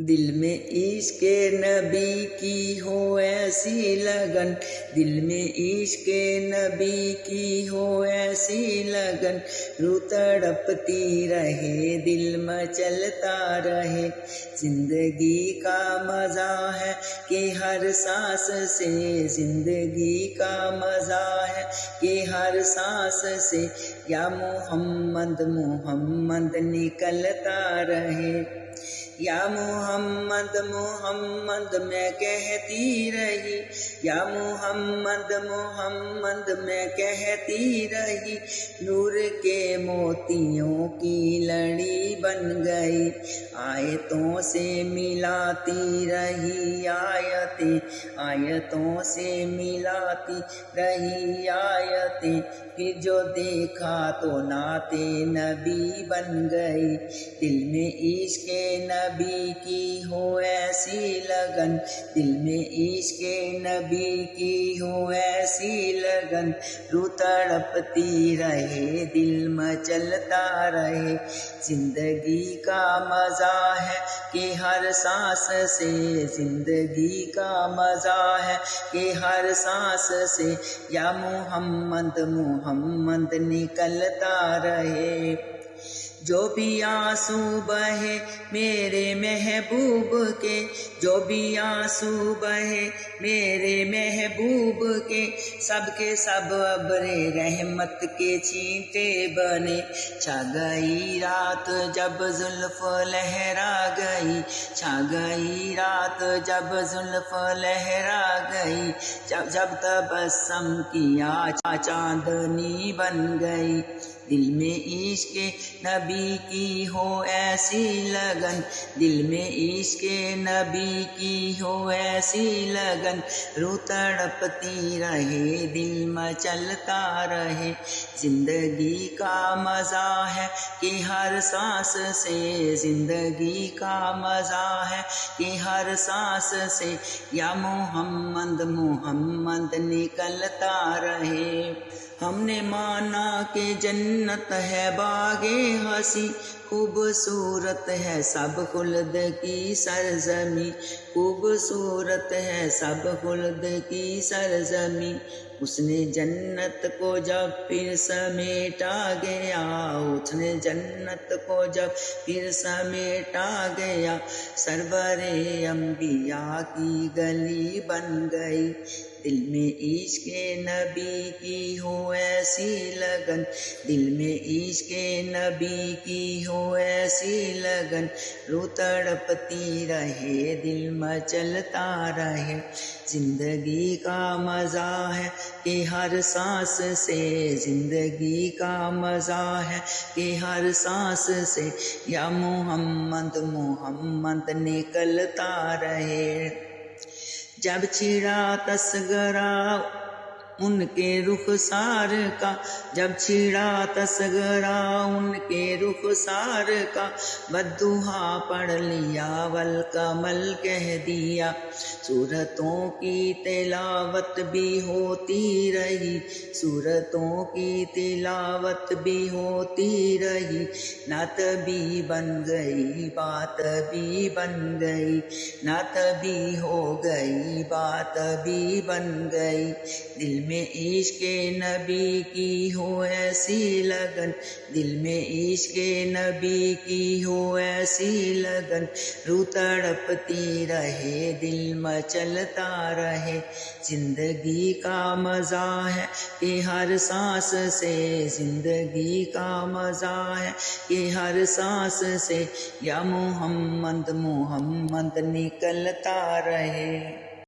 دل میں عشق نبی کی ہو ایسی لگن، دل میں عشق نبی کی ہو ایسی لگن، روح تڑپتی رہے دل مچلتا رہے۔ زندگی کا مزہ ہے کہ ہر سانس سے، زندگی کا مزہ ہے کہ ہر سانس سے، یا محمد محمد نکلتا رہے، یا محمد محمد میں کہتی رہی، یا محمد محمد میں کہتی رہی، نور کے موتیوں کی لڑی بن گئی، آیتوں سے ملاتی رہی آیتیں، آیتوں سے ملاتی رہی آیتیں، پھر جو دیکھا تو نعت نبی بن گئی۔ دل میں عشق نبی کی ہو ایسی لگن، دل میں عشق نبی کی ہو ایسی لگن، روح تڑپتی رہے دل مچلتا رہے۔ زندگی کا مزہ ہے کہ ہر سانس سے، زندگی کا مزہ ہے کہ ہر سانس سے، یا محمد محمد نکلتا رہے۔ جو بھی آنسو بہے میرے محبوب کے، جو بھی آنسو بہے میرے محبوب کے سب ابر رحمت کے چھینٹے بنے۔ چھا گئی رات جب زلف لہرا گئی، چھا گئی رات جب زلف لہرا گئی، جب تبسم کیا چاندنی بن گئی۔ دل میں عشق نبی کی ہو ایسی لگن، دل میں عشق نبی کی ہو ایسی لگن، روح تڑپتی رہے دل مچلتا رہے۔ زندگی کا مزہ ہے کہ ہر سانس سے، زندگی کا مزہ ہے کہ ہر سانس سے، یا محمد محمد نکلتا رہے۔ ہم نے مانا کہ جنت ہے باغ ہنسی، خوبصورت ہے سب خلد کی سرزمین، خوبصورت ہے سب خلد کی سرزمین۔ اس نے جنت کو جب پھر سمیٹا گیا، اس نے جنت کو جب پھر سمیٹا گیا، سرور انبیاء کی گلی بن گئی۔ دل میں عشق نبی کی ہو ایسی لگن، دل میں عشق نبی کی ہو ایسی لگن، روح تڑپتی رہے دل مچلتا رہے۔ زندگی کا مزہ ہے کہ ہر سانس سے، زندگی کا مزہ ہے کہ ہر سانس سے، یا محمد محمد نکلتا رہے۔ جب چھڑا تسغرا ان کے رخسار کا، جب چھڑا تسغرا ان کے رخسار کا، بددعا پڑھ لیا والکمل کہہ دیا۔ سورتوں کی تلاوت بھی ہوتی رہی، سورتوں کی تلاوت بھی ہوتی رہی، نعت بھی بن گئی بات بھی بن گئی، نعت بھی ہو گئی بات بھی بن گئی۔ دل میں عشق نبی کی ہو ایسی لگن، دل میں عشق نبی کی ہو ایسی لگن، روح تڑپتی رہے دل مچلتا رہے۔ زندگی کا مزہ ہے کہ ہر سانس سے، زندگی کا مزہ ہے کہ ہر سانس سے، یا محمد محمد نکلتا رہے۔